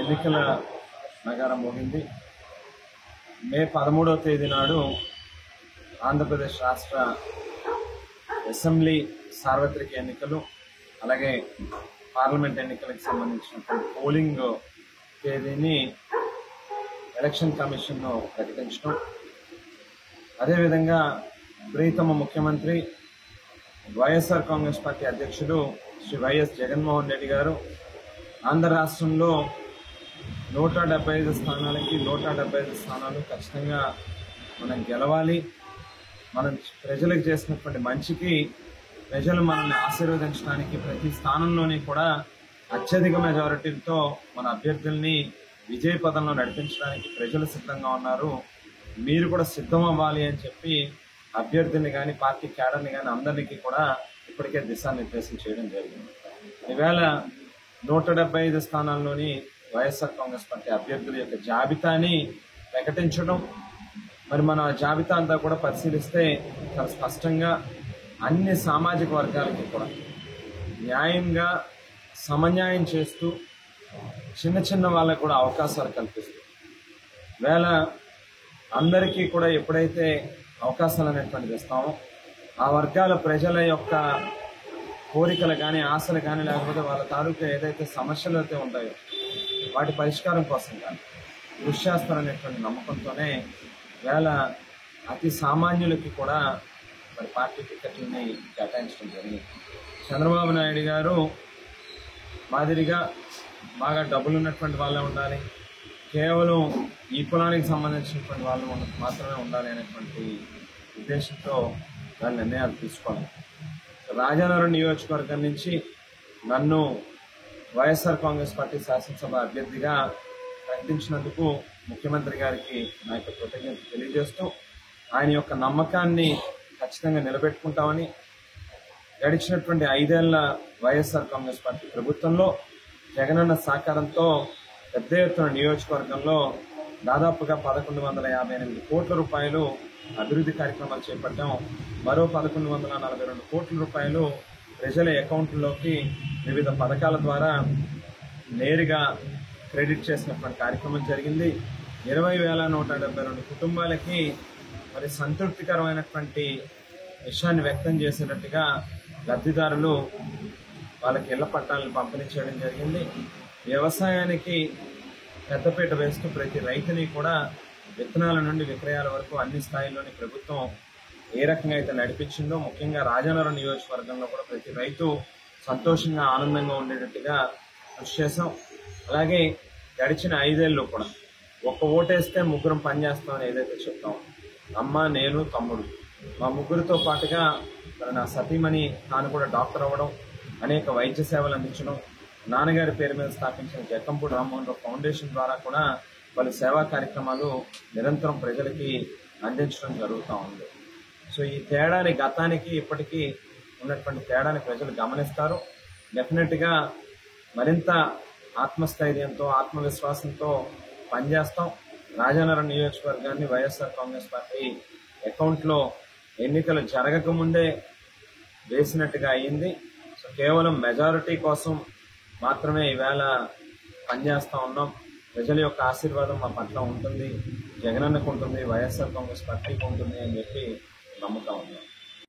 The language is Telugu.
ఎన్నికల నగరం మోగింది. మే 13వ తేదీ నాడు ఆంధ్రప్రదేశ్ రాష్ట్ర అసెంబ్లీ సార్వత్రిక ఎన్నికలు అలాగే పార్లమెంట్ ఎన్నికలకు సంబంధించినటువంటి పోలింగ్ తేదీని ఎలక్షన్ కమిషన్ ప్రకటించడం, అదేవిధంగా ప్రీతమ ముఖ్యమంత్రి వైఎస్ఆర్ కాంగ్రెస్ పార్టీ అధ్యక్షుడు శ్రీ వైఎస్ జగన్మోహన్ రెడ్డి గారు ఆంధ్ర రాష్ట్రంలో 175 స్థానాలకి 175 స్థానాలు ఖచ్చితంగా మనం గెలవాలి, మనం ప్రజలకు చేసినటువంటి మంచికి ప్రజలు మనల్ని ఆశీర్వదించడానికి ప్రతి స్థానంలోని కూడా అత్యధిక మెజారిటీలతో మన అభ్యర్థుల్ని విజయ పదంలో నడిపించడానికి ప్రజలు సిద్ధంగా ఉన్నారు. మీరు కూడా సిద్ధం అవ్వాలి అని చెప్పి అభ్యర్థుల్ని కానీ పార్టీ క్యాడర్ని కానీ అందరికీ కూడా ఇప్పటికే దిశానిర్దేశం చేయడం జరిగింది. ఈవేళ 175 స్థానాల్లోని వైఎస్ఆర్ కాంగ్రెస్ పార్టీ అభ్యర్థుల యొక్క జాబితాని ప్రకటించడం, మరి మన జాబితా అంతా కూడా పరిశీలిస్తే చాలా స్పష్టంగా అన్ని సామాజిక వర్గాలకి కూడా న్యాయంగా సమన్యాయం చేస్తూ చిన్న చిన్న వాళ్ళకు కూడా అవకాశాలు కల్పిస్తూ వేళ అందరికీ కూడా ఎప్పుడైతే అవకాశాలు అనేటువంటిది ఇస్తామో ఆ వర్గాల ప్రజల యొక్క కోరికలు కానీ ఆశలు కానీ లేకపోతే వాళ్ళ తాలూకా ఏదైతే సమస్యలు అయితే ఉంటాయో వాటి పరిష్కారం కోసం కానీ కృషి చేస్తారనేటువంటి నమ్మకంతోనే వేళ అతి సామాన్యులకి కూడా మరి పార్టీ టికెట్లని కేటాయించడం జరిగింది. చంద్రబాబు నాయుడు గారు మాదిరిగా బాగా డబ్బులు ఉన్నటువంటి వాళ్ళే ఉండాలి, కేవలం ఈ కులానికి సంబంధించినటువంటి వాళ్ళు మాత్రమే ఉండాలి అనేటువంటి ఉద్దేశంతో దాని నిర్ణయాలు తీసుకోవాలి. రాజానగరం నియోజకవర్గం నుంచి నన్ను వైఎస్ఆర్ కాంగ్రెస్ పార్టీ శాసనసభ అభ్యర్థిగా ప్రకటించినందుకు ముఖ్యమంత్రి గారికి నా యొక్క కృతజ్ఞతలు తెలియజేస్తూ ఆయన యొక్క నమ్మకాన్ని ఖచ్చితంగా నిలబెట్టుకుంటామని, గడిచినటువంటి 5 ఏళ్ల వైఎస్ఆర్ కాంగ్రెస్ పార్టీ ప్రభుత్వంలో జగనన్న సహకారంతో పెద్ద ఎత్తున నియోజకవర్గంలో దాదాపుగా 1158 కోట్ల రూపాయలు అభివృద్ధి కార్యక్రమాలు చేపట్టాం. మరో 1142 కోట్ల రూపాయలు ప్రజల అకౌంట్లోకి వివిధ పథకాల ద్వారా నేరుగా క్రెడిట్ చేసినటువంటి కార్యక్రమం జరిగింది. 20,172 కుటుంబాలకి మరి సంతృప్తికరమైనటువంటి విషయాన్ని వ్యక్తం చేసేటట్టుగా లబ్ధిదారులు వాళ్ళకి ఇళ్ల పట్టాలను పంపిణీ చేయడం జరిగింది. వ్యవసాయానికి పెద్దపీట వేస్తూ ప్రతి రైతుని కూడా విత్తనాల నుండి విక్రయాల వరకు అన్ని స్థాయిల్లోని ప్రభుత్వం ఏ రకంగా అయితే నడిపించిందో, ముఖ్యంగా రాజానగరం నియోజకవర్గంలో కూడా ప్రతి రైతు సంతోషంగా ఆనందంగా ఉండేటట్టుగా కృషి చేశాం. అలాగే గడిచిన 5 ఏళ్ళు కూడా ఒక్క ఓటేస్తే ముగ్గురం పనిచేస్తామని ఏదైతే చెప్తాం, అమ్మ, నేను, తమ్ముడు మా ముగ్గురితో పాటుగా నా సతీమణి తాను కూడా డాక్టర్ అవ్వడం, అనేక వైద్య సేవలు అందించడం, నాన్నగారి పేరు మీద స్థాపించిన జక్కంపూడి రామ్మోహన్ రావు ఫౌండేషన్ ద్వారా కూడా వాళ్ళ సేవా కార్యక్రమాలు నిరంతరం ప్రజలకి అందించడం జరుగుతూ ఉంది. సో ఈ తేడాని గతానికి ఇప్పటికీ ఉన్నటువంటి తేడాని ప్రజలు గమనిస్తారు. డెఫినెట్గా మరింత ఆత్మస్థైర్యంతో ఆత్మవిశ్వాసంతో పనిచేస్తాం. రాజానగరం నియోజకవర్గాన్ని వైఎస్ఆర్ కాంగ్రెస్ పార్టీ అకౌంట్లో ఎన్నికలు జరగకముందే వేసినట్టుగా అయ్యింది. సో కేవలం మెజారిటీ కోసం మాత్రమే ఈవేళ పనిచేస్తూ ఉన్నాం. ప్రజల యొక్క ఆశీర్వాదం మా పట్ల ఉంటుంది, జగనన్నకు ఉంటుంది, వైఎస్ఆర్ కాంగ్రెస్ పార్టీకి ఉంటుంది అని చెప్పి నమ్ముతా ఉన్నాం.